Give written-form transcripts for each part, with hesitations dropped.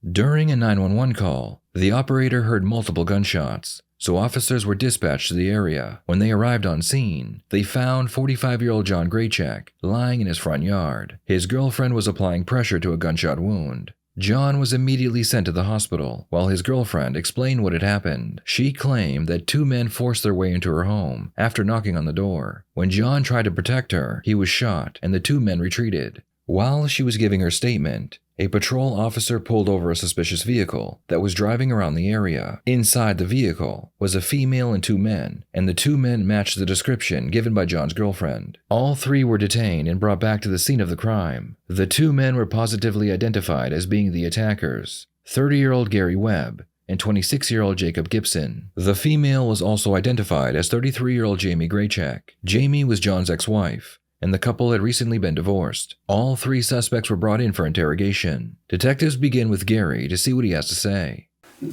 During a 911 call, the operator heard multiple gunshots, so officers were dispatched to the area. When they arrived on scene, they found 45-year-old John Graycheck lying in his front yard. His girlfriend was applying pressure to a gunshot wound. John was immediately sent to the hospital, while his girlfriend explained what had happened. She claimed that two men forced their way into her home after knocking on the door. When John tried to protect her, he was shot, and the two men retreated. While she was giving her statement, a patrol officer pulled over a suspicious vehicle that was driving around the area. Inside the vehicle was a female and two men, and the two men matched the description given by John's girlfriend. All three were detained and brought back to the scene of the crime. The two men were positively identified as being the attackers, 30-year-old Gary Webb and 26-year-old Jacob Gibson. The female was also identified as 33-year-old Jaime Graycheck. Jaime was John's ex-wife, and the couple had recently been divorced. All three suspects were brought in for interrogation. Detectives begin with Gary to see what he has to say.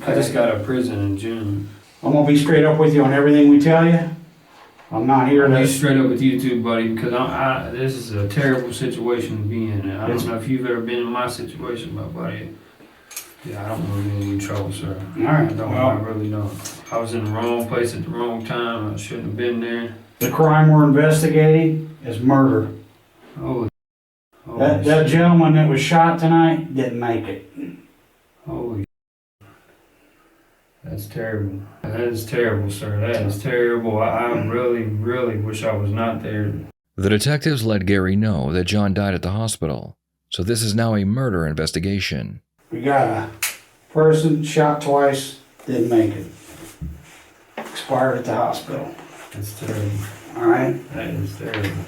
I just got out of prison in June. I'm gonna be straight up with you on everything we tell you. I'm not here I'll to... be straight up with you too, buddy, because this is a terrible situation to be in. I don't know if you've ever been in my situation, but buddy, yeah, I don't want to be in any trouble, sir. All right, I really don't. I was in the wrong place at the wrong time. I shouldn't have been there. The crime we're investigating is murder. Holy That gentleman that was shot tonight didn't make it. Holy, that's terrible. That is terrible, sir. That is terrible. I really, really wish I was not there. The detectives let Gary know that John died at the hospital, so this is now a murder investigation. We got a person shot twice, didn't make it. Expired at the hospital. That's terrible. All right? That is terrible.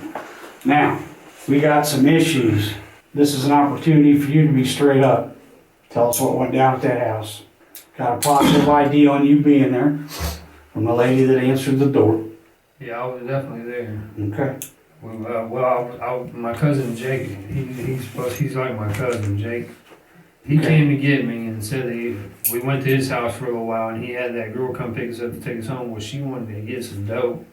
Now, we got some issues. This is an opportunity for you to be straight up. Tell us what went down at that house. Got a positive ID on you being there from the lady that answered the door. Yeah, I was definitely there. Okay. My cousin Jake, he's like my cousin Jake. He came to get me and said that we went to his house for a little while and he had that girl come pick us up to take us home. Well, she wanted to get some dope,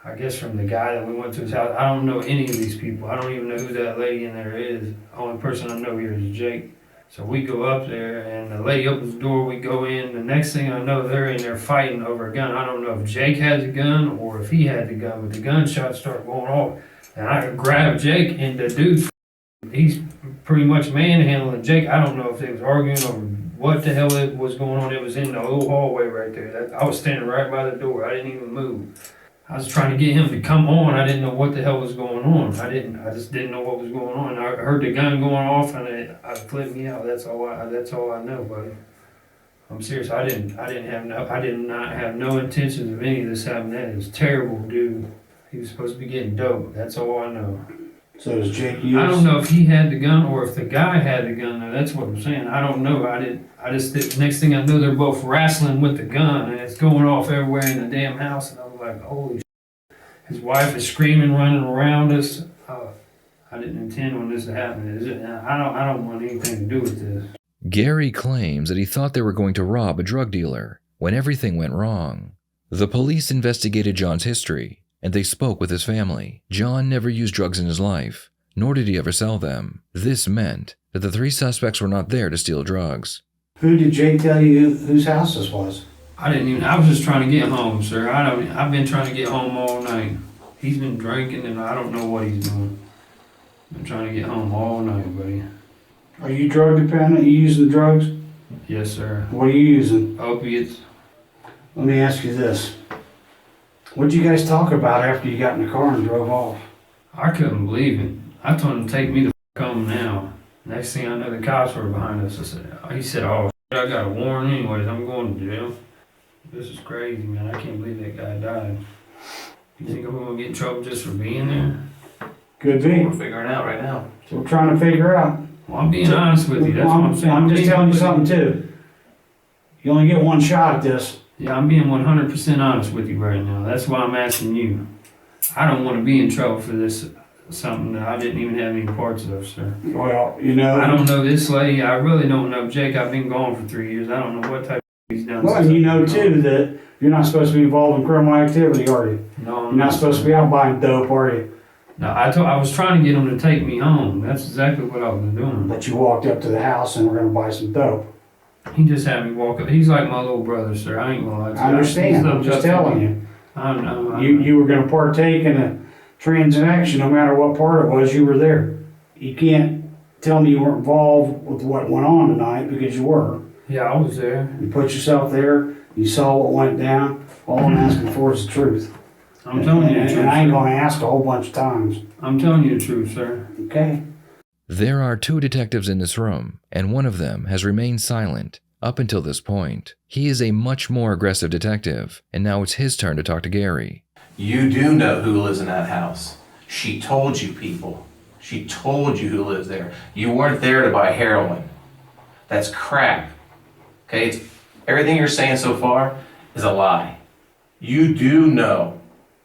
I guess from the guy that we went to his house. I don't know any of these people. I don't even know who that lady in there is. The only person I know here is Jake. So we go up there and the lady opens the door, we go in. The next thing I know, they're in there fighting over a gun. I don't know if Jake has a gun or if he had the gun, but the gunshots start going off. And I grabbed Jake and the dude, he's pretty much manhandling Jake. I don't know if they was arguing over what the hell it was going on. It was in the little hallway right there. I was standing right by the door. I didn't even move. I was trying to get him to come on. I didn't know what the hell was going on. I just didn't know what was going on. I heard the gun going off and it flipped me out. That's all I know, buddy. I'm serious. I did not have no intentions of any of this happening. That is terrible, dude. He was supposed to be getting dope. That's all I know. So does Jake use... I don't know if he had the gun or if the guy had the gun. Though. That's what I'm saying. I don't know. Next thing I know, they're both wrestling with the gun and it's going off everywhere in the damn house. And I was like, holy shit. His wife is screaming, running around us. I didn't intend on this to happen. I don't want anything to do with this. Gary claims that he thought they were going to rob a drug dealer when everything went wrong. The police investigated John's history, and they spoke with his family. John never used drugs in his life, nor did he ever sell them. This meant that the three suspects were not there to steal drugs. Who did Jake tell you whose house this was? I was just trying to get home, sir. I've been trying to get home all night. He's been drinking and I don't know what he's doing. I've been trying to get home all night, buddy. Are you drug dependent? You using drugs? Yes, sir. What are you using? Opiates. Let me ask you this. What did you guys talk about after you got in the car and drove off? I couldn't believe it. I told him to take me the home now. Next thing I know, the cops were behind us. He said, oh, I got a warrant anyways. I'm going to jail. This is crazy, man. I can't believe that guy died. You think I'm going to get in trouble just for being there? Could be. We're figuring out right now. So we're trying to figure out. Well, I'm being honest with you. That's what I'm saying. I'm just telling you something, too. You only get one shot at this. Yeah, I'm being 100% honest with you right now. That's why I'm asking you. I don't want to be in trouble for this, something that I didn't even have any parts of, sir. Well, you know... I don't know this lady. I really don't know Jake. I've been gone for 3 years. I don't know what type of he's done. Well, and you know, too, that you're not supposed to be involved in criminal activity, are you? No, You're not supposed to be out buying dope, are you? No, I was trying to get him to take me home. That's exactly what I was doing. But you walked up to the house and were going to buy some dope. He just had me walk up. He's like my little brother, sir. I ain't gonna lie to you. I understand, He's I'm looked just up to telling me. you. I know. You were gonna partake in a transaction, no matter what part it was, you were there. You can't tell me you weren't involved with what went on tonight, because you were. Yeah, I was there. You put yourself there, you saw what went down, all I'm asking for is the truth. I'm telling you the truth. And I ain't sir. gonna ask a whole bunch of times, I'm telling you the truth, sir. okay? There are 2 detectives in this room, and one of them has remained silent up until this point. He is a much more aggressive detective, and now it's his turn to talk to Gary. You do know who lives in that house. She told you, people. She told you who lives there. You weren't there to buy heroin. That's crap. Okay? Everything you're saying so far is a lie. You do know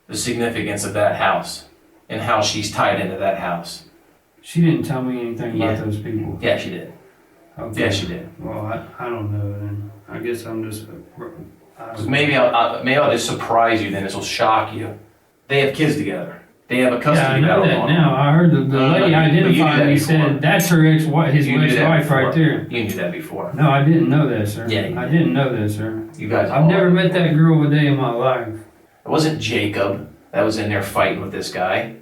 the significance of that house and how she's tied into that house. She didn't tell me anything Yeah. about those people. Yeah, she did. Okay. Yeah, she did. Well, I don't know then. I guess I'm just. Maybe I'll just surprise you then. This will shock you. They have kids together. They have a Yeah, I custody know battle that going on. now. I heard the No, lady but you knew identified that me before. said that's her ex-wife, his You knew that ex-wife right before. there. You knew that before. No, I didn't know that, sir. Yeah, you I did. didn't know that, sir. You guys. I've never met that girl a day in my life. It wasn't Jacob that was in there fighting with this guy.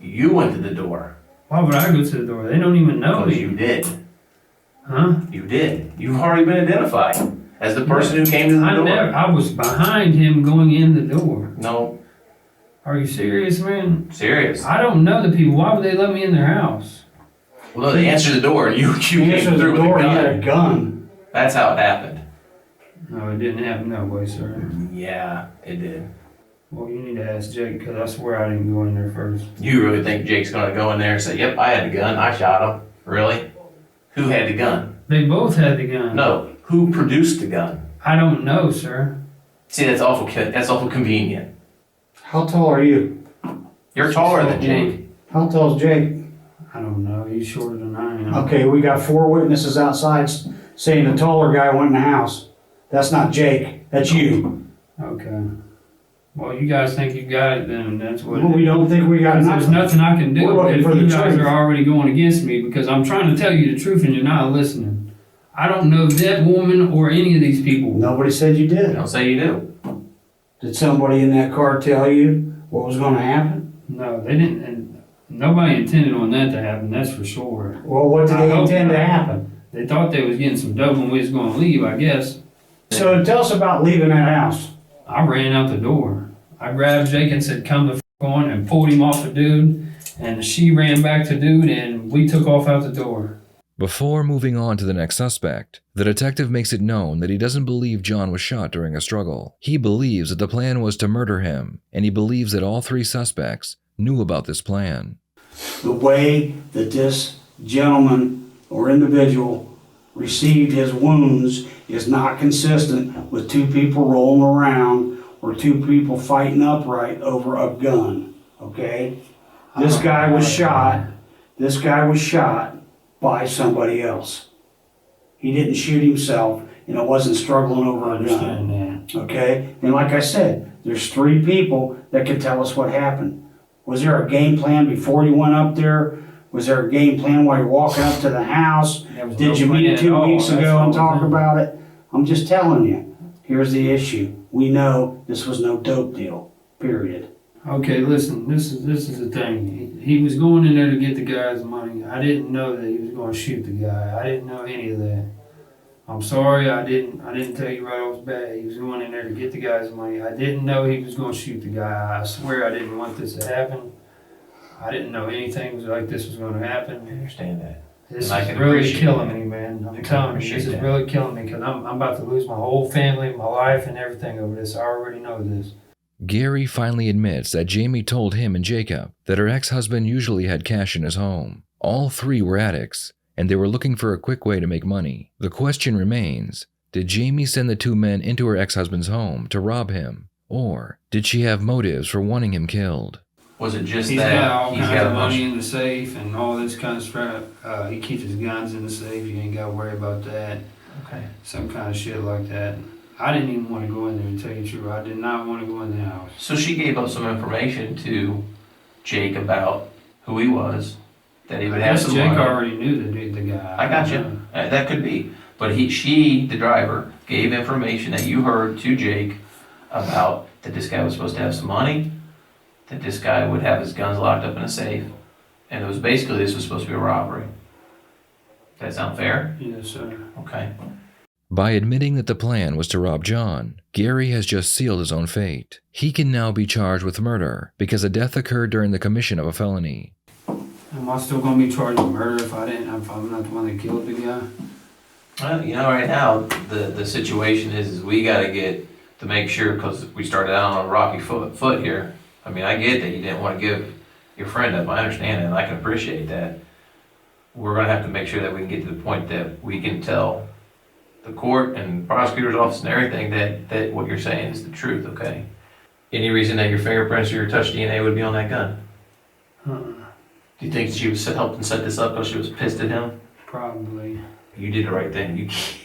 You went to the door. Why would I go to the door? They don't even know Because me. you did. Huh? You did. You've already been identified as the person who came to the door. I was behind him going in the door. No, Are you serious, man? serious. I don't know the people. Why would they let me in their house? Well, no, they answered the door and you He came answered through the with door, a he had a gun. gun. That's how it happened. No, it didn't happen that way, sir. Yeah, it did. Well, you need to ask Jake, because I swear I didn't go in there first. You really think Jake's gonna go in there and say, "Yep, I had the gun. I shot him." Really? Who had the gun? They both had the gun. No. Who produced the gun? I don't know, sir. See, that's awful. That's awful convenient. How tall are you? You're taller than Jake. How tall is Jake? I don't know. He's shorter than I am. Okay, we got 4 witnesses outside saying the taller guy went in the house. That's not Jake, that's you. Okay. Well, you guys think you got it, then that's what Well, we don't think we got There's enough. nothing I can do We're looking if for the you guys truth. are already going against me, because I'm trying to tell you the truth and you're not listening. I don't know that woman or any of these people. Nobody said you did. Don't say you do. Did somebody in that car tell you what was gonna happen? No, they didn't. And nobody intended on that to happen, that's for sure. Well, what did I they hope intend to not. happen? They thought they was getting some dope and we was going to leave, I guess. So tell us about leaving that house. I ran out the door. I grabbed Jake and said, come the f*** on, and pulled him off the dude. And she ran back to dude and we took off out the door. Before moving on to the next suspect, the detective makes it known that he doesn't believe John was shot during a struggle. He believes that the plan was to murder him, and he believes that all 3 suspects knew about this plan. The way that this gentleman or individual received his wounds is not consistent with 2 people rolling around or 2 people fighting upright over a gun, okay? This guy was shot by somebody else. He didn't shoot himself, and it wasn't struggling over I a gun. understand that. Okay? And like I said, there's 3 people that can tell us what happened. Was there a game plan before you went up there? Was there a game plan while you're walking up to the house? There was Did no you plan meet at 2 all. weeks That's ago and the talk thing. about it? I'm just telling you. Here's the issue. We know this was no dope deal. Period. Okay, listen, this is the thing. He was going in there to get the guy's money. I didn't know that he was going to shoot the guy. I didn't know any of that. I'm sorry, I didn't tell you right off the bat. He was going in there to get the guy's money. I didn't know he was going to shoot the guy. I swear I didn't want this to happen. I didn't know anything like this was going to I happen. understand that. This And I is can really appreciate killing that. me, man. I'm I can telling you, appreciate this is that. really killing me because I'm about to lose my whole family, my life, and everything over this. I already know this. Gary finally admits that Jaime told him and Jacob that her ex-husband usually had cash in his home. All 3 were addicts, and they were looking for a quick way to make money. The question remains, did Jaime send the 2 men into her ex-husband's home to rob him? Or did she have motives for wanting him killed? Was it just He's that got all he's kinds got of a bunch? money in the safe and all this kind of stuff. He keeps his guns in the safe. You ain't got to worry about that. Okay. Some kind of shit like that. I didn't even want to go in there, to tell you the truth. I did not want to go in the house. So she gave up some information to Jake about who he was, that he would I have guess some Jake money. already knew the guy. I got don't you. know. That could be. But she, the driver, gave information that you heard to Jake about that this guy was supposed to have some money, that this guy would have his guns locked up in a safe, and it was basically this was supposed to be a robbery. Does that sound fair? Yes, sir. Okay. By admitting that the plan was to rob John, Gary has just sealed his own fate. He can now be charged with murder because a death occurred during the commission of a felony. Am I still gonna be charged with murder if I'm not the one that killed the guy? Well, you know, right now, the situation is we gotta get to make sure, because we started out on a rocky foot here. I mean, I get that you didn't want to give your friend up. I understand it, and I can appreciate that. We're gonna have to make sure that we can get to the point that we can tell the court and prosecutor's office and everything that what you're saying is the truth, okay? Any reason that your fingerprints or your touch DNA would be on that gun? Do you think she was helping set this up because she was pissed at him? Probably. You did the right thing.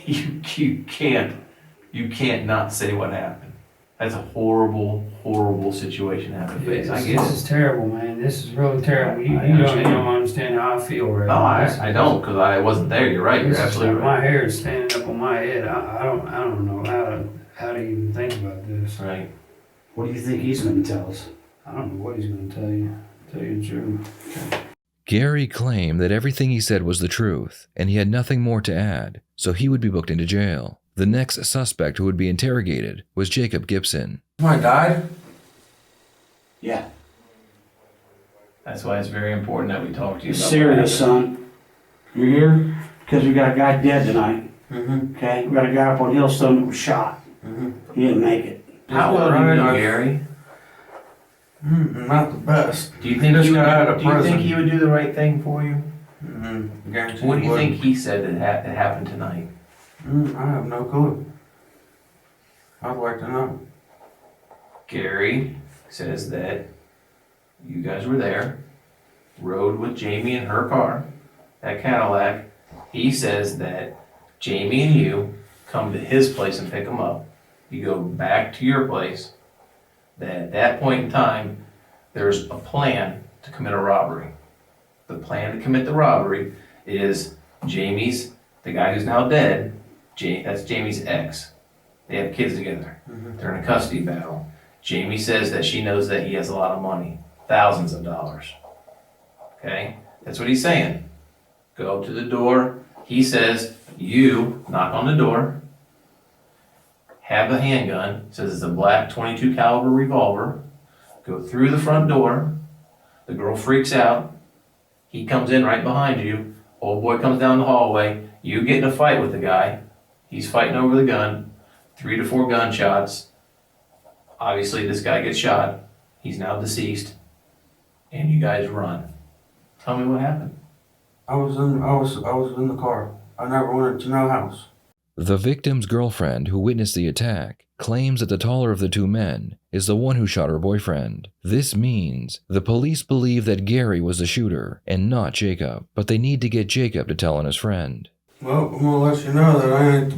You can't not say what happened. That's a horrible, horrible situation to have to face. I get This it. is terrible, man. This is really terrible. You I don't understand. understand how I feel right No, now. I don't, because I wasn't there. You're right. You're absolutely My right. hair is standing up on my head. I don't know how to even think about this. Right. What do you think he's gonna tell us? I don't know what he's gonna tell you. Tell you the truth. Gary claimed that everything he said was the truth, and he had nothing more to add, so he would be booked into jail. The next suspect who would be interrogated was Jacob Gibson. My died? Yeah. That's why it's very important that we talk to you It's about serious, son. You're here because we got a guy dead tonight. Mm-hmm. Okay? We got a guy up on Hillstone that was shot. Mm-hmm. He didn't make it. How well do you know Gary? Not the best. Do you think Just he would, got out of do you think prison. he would do the right thing for you? Mm-hmm. Guarantee What do you wouldn't. think he said that happened tonight? I have no clue. I'd like to know. Gary says that you guys were there, rode with Jaime in her car, that Cadillac. He says that Jaime and you come to his place and pick him up. You go back to your place. That at that point in time, there's a plan to commit a robbery. The plan to commit the robbery is Jamie's, the guy who's now dead, that's Jamie's ex. They have kids together. They're in a custody battle. Jaime says that she knows that he has a lot of money, thousands of dollars. Okay? That's what he's saying. Go to the door. He says, you knock on the door, have a handgun, says it's a black .22 caliber revolver, go through the front door, the girl freaks out, he comes in right behind you, old boy comes down the hallway, you get in a fight with the guy, he's fighting over the gun, 3 to 4 gunshots, obviously this guy gets shot, he's now deceased, and you guys run. Tell me what happened. I was in the car. I never went to no house. The victim's girlfriend, who witnessed the attack, claims that the taller of the two men is the one who shot her boyfriend. This means the police believe that Gary was the shooter and not Jacob, but they need to get Jacob to tell on his friend. Well, I'm gonna let you know that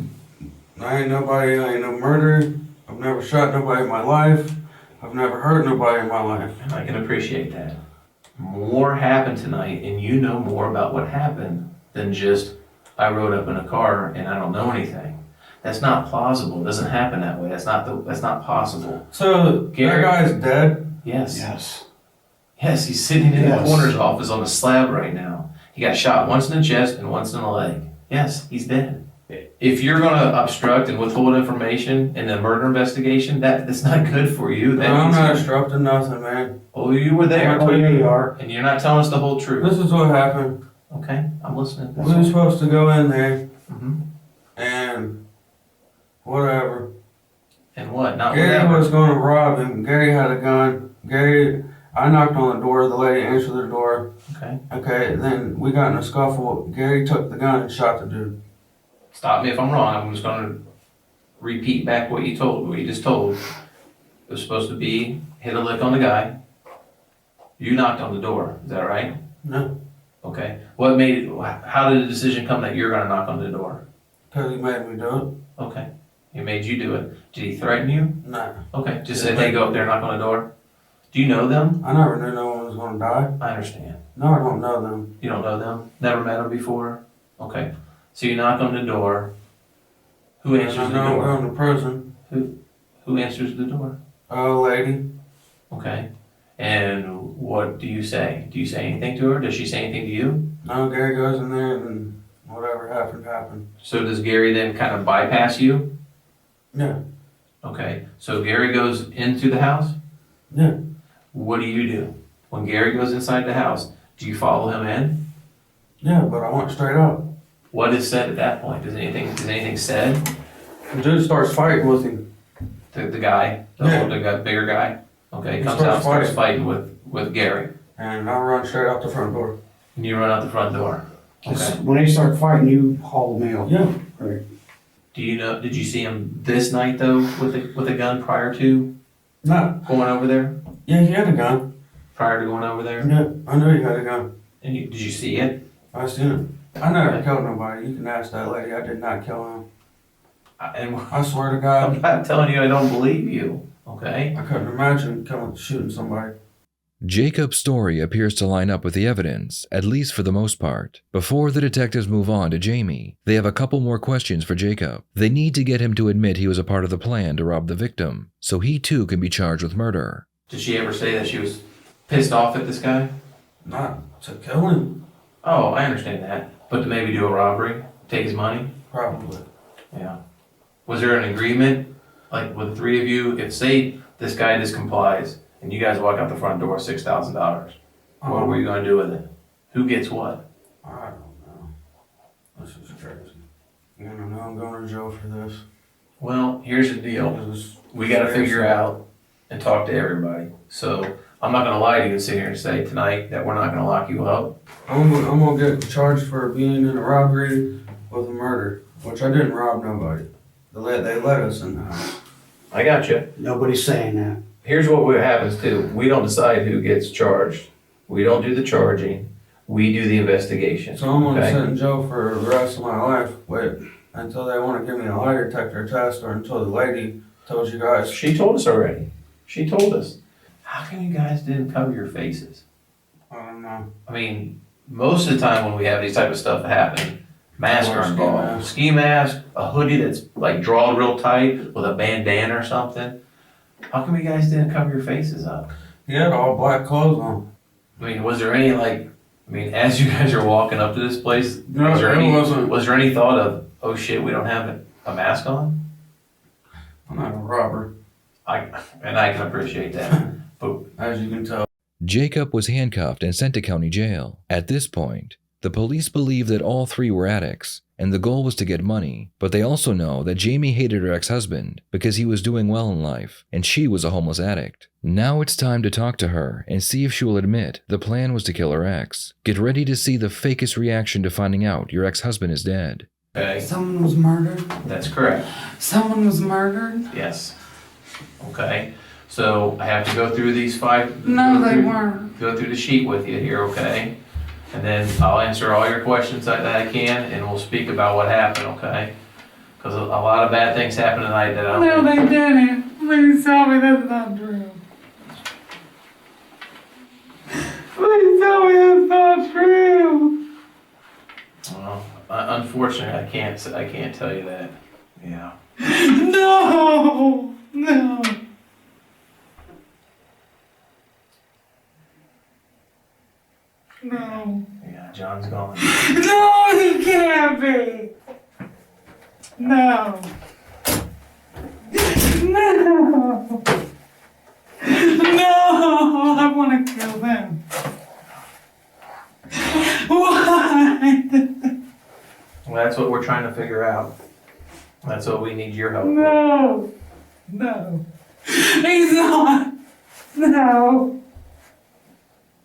I ain't nobody, I ain't no murderer. I've never shot nobody in my life. I've never hurt nobody in my life. I can appreciate that. More happened tonight, and you know more about what happened than just, I rode up in a car and I don't know anything. That's not plausible. It doesn't happen that way. That's not possible. So, Gary- that guy's dead? Yes. Yes. Yes, he's sitting in Yes. the coroner's office on a slab right now. He got shot once in the chest and once in the leg. Yes, he's dead. If you're gonna obstruct and withhold information in a murder investigation, that's not good for you. No, I'm not obstructing nothing, man. Oh, you were there. Oh, yeah, you are. And you're not telling us the whole truth. This is what happened. Okay, I'm listening. We were supposed to go in there Mhm. and whatever. And what? Not Gary whatever. was going to rob him. Gary had a gun. I knocked on the door. The lady answered the door. Okay. Okay, then we got in a scuffle. Gary took the gun and shot the dude. Stop me if I'm wrong. I'm just gonna repeat back what you just told. It was supposed to be hit a lick on the guy. You knocked on the door. Is that right? No, Okay. What made it? How did the decision come that you're gonna knock on the door? because he made me do Okay. He made you do it. Did he threaten you? it. Nah, Okay. Just said, hey, go up there, knock on the door. Do you know them? I never knew no one was going to die. I understand. No, I don't know them. You don't know them? Never met them before? Okay. So you knock on the door. Who And answers I the know I'm door? going to prison. Who answers the door? Oh, lady. Okay. And what do you say? Do you say anything to her? Does she say anything to you? No, Gary goes in there and whatever happened, happened. So does Gary then kind of bypass you? Yeah, Okay. So Gary goes into the house? yeah. What do you do? When Gary goes inside the house, do you follow him in? Yeah, but I went straight up. What is said at that point? Is anything said? The dude starts fighting with him. The guy, Yeah. the bigger guy? Okay, He comes starts out, starts fighting with Gary. And I run straight out the front door. And you run out the front door. Okay. When they start fighting, you haul them out. Yeah. Right. Did you see him this night though with a gun prior to No. going over there? Yeah, he had a gun. Prior to going over there? Yeah, I knew he had a gun. And did you see it? I seen it. I never killed nobody. You can ask that lady. I did not kill him. And I swear to I'm God, not telling you I don't believe you, okay? I couldn't imagine killing, shooting somebody. Jacob's story appears to line up with the evidence, at least for the most part. Before the detectives move on to Jaime, they have a couple more questions for Jacob. They need to get him to admit he was a part of the plan to rob the victim, so he too can be charged with murder. Did she ever say that she was pissed off at this guy? Not to kill him, Oh, I understand that. But to maybe do a robbery, take his money? probably. Yeah. Was there an agreement, like with the three of you, if say this guy just complies and you guys walk out the front door $6,000, what were you gonna do with it? Who gets what? I don't know. This is crazy. I don't know. I'm going to jail for this. Well, here's the deal. This is We gotta seriously. figure out and talk to everybody. So I'm not gonna lie to you and sit here and say tonight that we're not gonna lock you up. I'm gonna get charged for being in a robbery with a murder, which I didn't rob nobody. They let us in the house. I got you. Nobody's saying that. Here's what happens too. We don't decide who gets charged. We don't do the charging. We do the investigation. So I'm gonna okay? sit in jail for the rest of my life. Wait until they want to give me a lie detector test, or until the lady tells you guys. She told us already. She told us. How come you guys didn't cover your faces? I don't know. I mean, most of the time when we have these type of stuff happen, masks Or are ski involved. mask. Ski mask, a hoodie that's like drawn real tight with a bandana or something. How come you guys didn't cover your faces up? He had all black clothes on. I mean, was there any as you guys are walking up to this place, No, was there any thought of, oh shit, we don't have a mask on? I'm not a robber, I can appreciate that. But as you can tell. Jacob was handcuffed and sent to county jail. At this point, the police believe that all three were addicts, and the goal was to get money, but they also know that Jaime hated her ex-husband because he was doing well in life, and she was a homeless addict. Now it's time to talk to her and see if she will admit the plan was to kill her ex. Get ready to see the fakest reaction to finding out your ex-husband is dead. okay, Someone was murdered? that's correct. Someone was murdered? Yes. Okay. So I have to go through these five. No, go they through- weren't. Go through the sheet with you here, okay? And then I'll answer all your questions that I can, and we'll speak about what happened, okay? Because a lot of bad things happened tonight that I don't No, think. they didn't. Please tell me that's not true. Please tell me that's not true. Well, unfortunately, I can't tell you that. Yeah. No, no. No. Yeah, John's gone. No, he can't be. No. No. No, I want to kill them. Why? Well, that's what we're trying to figure out. That's what we need your help with. No. No. He's not. No.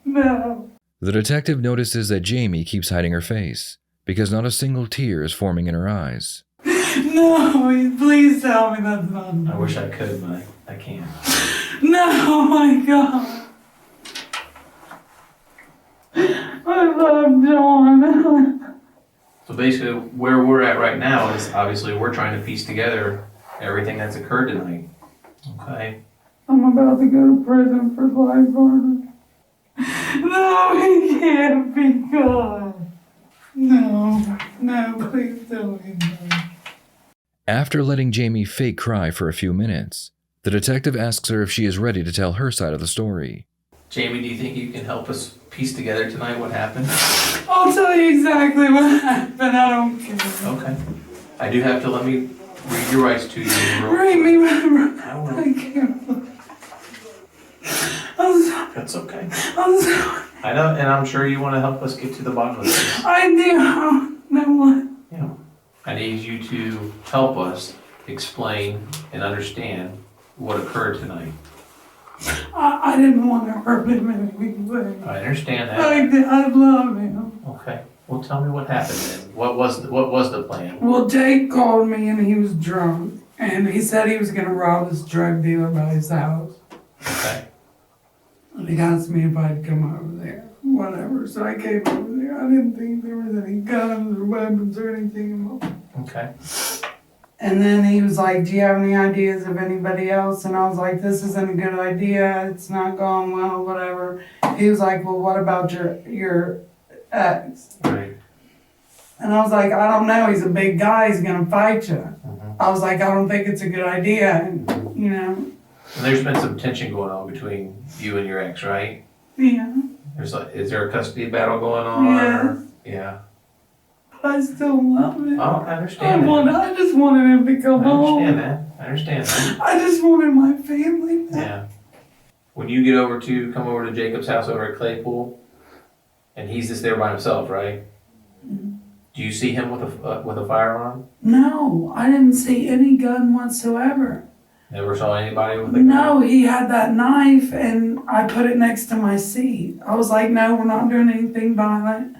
No. The detective notices that Jaime keeps hiding her face because not a single tear is forming in her eyes. No, please tell me that's not I true. wish I could, but I can't. No, my God. I love John. So basically, where we're at right now is obviously we're trying to piece together everything that's occurred tonight. Okay? I'm about to go to prison for life murder. No, he can't be gone. No, please tell me no. After letting Jaime fake cry for a few minutes, the detective asks her if she is ready to tell her side of the story. Jamie, do you think you can help us piece together tonight what happened? I'll tell you exactly what happened. I don't care. Okay. I do have to let me read your rights to you. Read me my I will. I can't. I'm sorry. That's okay. I'm sorry. I know, and I'm sure you want to help us get to the bottom of this. I do. No one. Yeah. I need you to help us explain and understand what occurred tonight. I didn't want to hurt him in any way. I understand that. I love him. Okay. Well, tell me what happened then. What was the plan? Well, Jake called me and he was drunk. And he said he was going to rob this drug dealer by his house. Okay. And he asked me if I'd come over there. Whatever. So I came over there. I didn't think there was any guns or weapons or anything involved. Okay. And then he was like, do you have any ideas of anybody else? And I was like, this isn't a good idea. It's not going well, whatever. He was like, well, what about your ex? Right. And I was like, I don't know. He's a big guy. He's going to fight you. Mm-hmm. I was like, I don't think it's a good idea. And, you know. And there's been some tension going on between you and your ex, right? Yeah. Is there a custody battle going on? Yes. Or, yeah. I still love him. Oh, I understand that. I just wanted him to come I home. understand that. I just wanted my family back. Yeah. When you come over to Jacob's house over at Claypool, and he's just there by himself, right? Mm-hmm. Do you see him with a firearm? No, I didn't see any gun whatsoever. Never saw anybody with a gun? No, he had that knife and I put it next to my seat. I was like, no, we're not doing anything violent.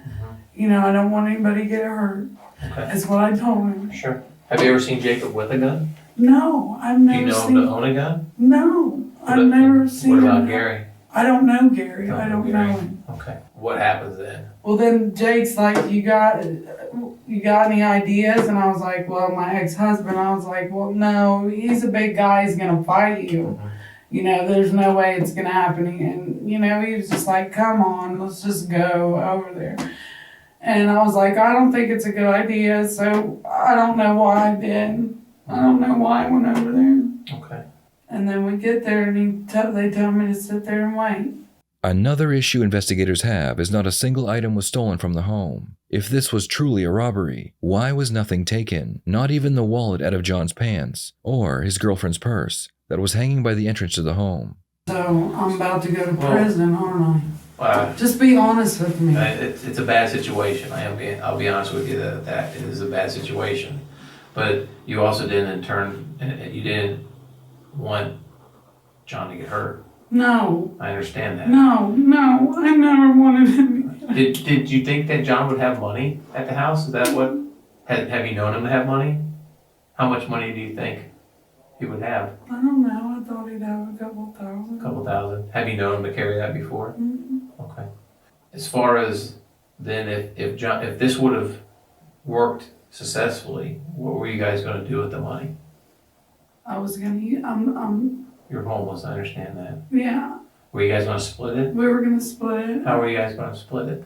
You know, I don't want anybody to get hurt. Okay. That's what I told him. Sure. Have you ever seen Jacob with a gun? No, I've Do never you know seen. him to own a gun? No, I've never seen. What about him. Gary? I don't know Gary. I don't Gary. know him. Okay. What happens then? Well, then Jake's like, you got any ideas? And I was like, well, my ex-husband. I was like, well, no, he's a big guy. He's gonna fight you. You know, there's no way it's gonna happen. And you know, he was just like, come on, let's just go over there. And I was like, I don't think it's a good idea. So I don't know why I did. I don't know why I went over there. Okay. And then we get there, and they tell me to sit there and wait. Another issue investigators have is not a single item was stolen from the home. If this was truly a robbery, why was nothing taken? Not even the wallet out of John's pants, or his girlfriend's purse that was hanging by the entrance to the home. So I'm about to go to prison, aren't Wow. I? Just be honest with me. It's a bad situation. I'll be honest with you that it is a bad situation. But you also didn't you didn't want John to get hurt. No. I understand that. No, I never wanted him. Did you think that John would have money at the house? Is that what? Have you known him to have money? How much money do you think he would have? I don't know. I thought he'd have a couple thousand. A couple thousand. Have you known him to carry that before? Mm-hmm. Okay. As far as then, if this would have worked successfully, what were you guys going to do with the money? I was gonna. You're homeless. I understand that. Yeah. Were you guys going to split it? We were gonna split it. How were you guys going to split it?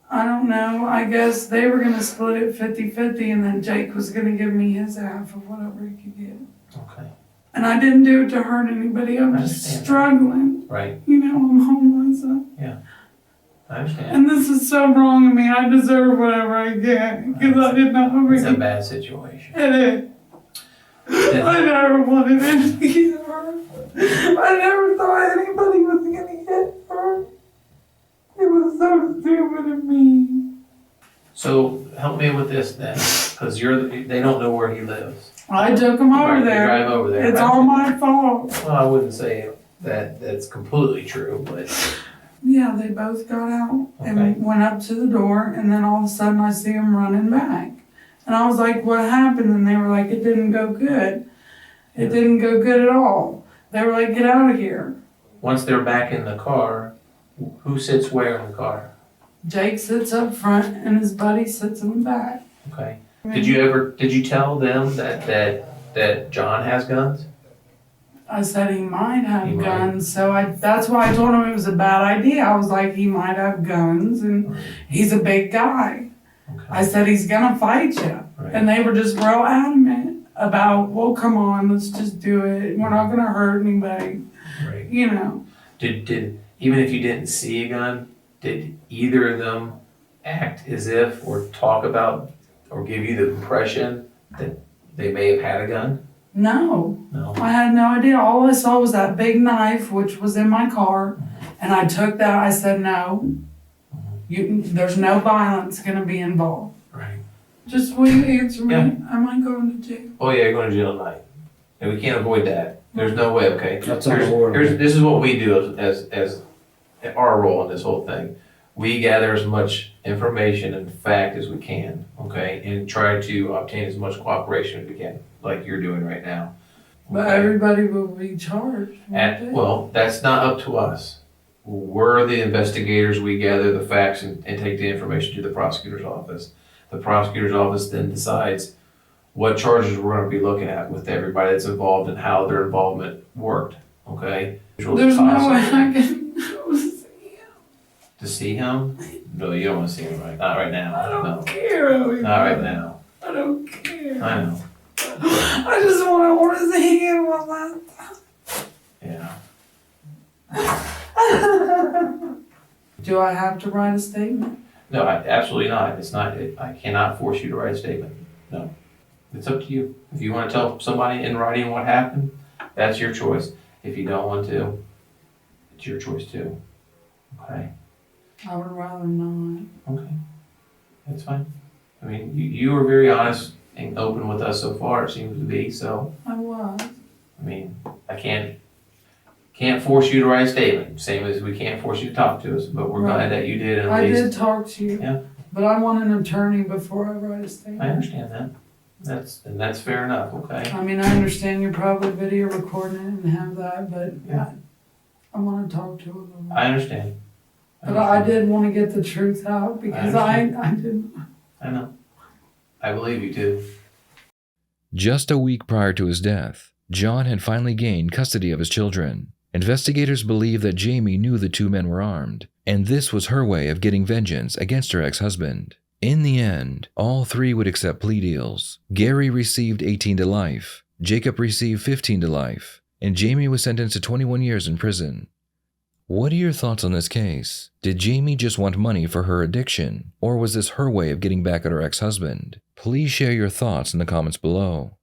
I don't know. I guess they were gonna split it 50-50, and then Jake was gonna give me his half of whatever he could get. Okay. And I didn't do it to hurt anybody. I'm I just understand that. struggling. Right. You know, I'm homeless. I understand. And this is so wrong of me. I deserve whatever I get because I did not It's a really. bad situation. It is. I never wanted it to get hurt. I never thought anybody was gonna get hurt. It was so stupid of me. So help me with this then, because they don't know where he lives. I took him over Right, you there. drive over there. It's all my fault. Well, I wouldn't say that's completely true, but Yeah, they both got out Okay. and went up to the door, and then all of a sudden I see them running back. And I was like, what happened? And they were like, it didn't go good. It didn't go good at all. They were like, get out of here. once they're back in the car, who sits where in the car? Jake sits up front and his buddy sits in the back. Okay. Did you tell them that John has guns? I said he might have He might. guns, so that's why I told him it was a bad idea. I was like, he might have guns, and he's a big guy. Okay. I said, he's gonna fight you. Right. And they were just real adamant about, well, come on, let's just do it. We're not gonna hurt anybody, Right. you know. Did even if you didn't see a gun, did either of them act as if or talk about or give you the impression that they may have had a gun? No, No. I had no idea. All I saw was that big knife, which was in my car, and I took that. I said, no, there's no violence gonna be involved. Right. Just will you answer me? Yeah. Am I going to jail? Oh yeah, you're going to jail tonight, and we can't avoid that. There's no way. Okay. That's This is what we do as our role in this whole thing. We gather as much information and fact as we can, okay, and try to obtain as much cooperation as we can, like you're doing right now. But Okay? everybody will be charged. won't they? Well, that's not up to us. We're the investigators. We gather the facts and take the information to the prosecutor's office. The prosecutor's office then decides what charges we're going to be looking at with everybody that's involved and how their involvement worked, okay? There's no way I can To see him? No, you don't want to see him not right now. I don't No, care. not right now. I don't care. I know. I just want to see him one last Yeah. time. Do I have to write a statement? No, absolutely not. It's not. I cannot force you to write a statement. No. It's up to you. If you want to tell somebody in writing what happened, that's your choice. If you don't want to, it's your choice too. Okay? I would rather not. Okay. That's fine. I mean, you were very honest and open with us so far, it seems to be, so, I was. I mean, I can't force you to write a statement, same as we can't force you to talk to us, but we're glad that you did at I least. did talk to you. Yeah. But I want an attorney before I write a statement. I understand that. That's fair enough, okay? I mean, I understand you're probably video recording it and have that, but Yeah. I want to talk to him. I understand. But I did want to get the truth out because I didn't. I know. I believe you too. Just a week prior to his death, John had finally gained custody of his children. Investigators believe that Jaime knew the two men were armed, and this was her way of getting vengeance against her ex-husband. In the end, all three would accept plea deals. Gary received 18 to life, Jacob received 15 to life, and Jaime was sentenced to 21 years in prison. What are your thoughts on this case? Did Jaime just want money for her addiction, or was this her way of getting back at her ex-husband? Please share your thoughts in the comments below.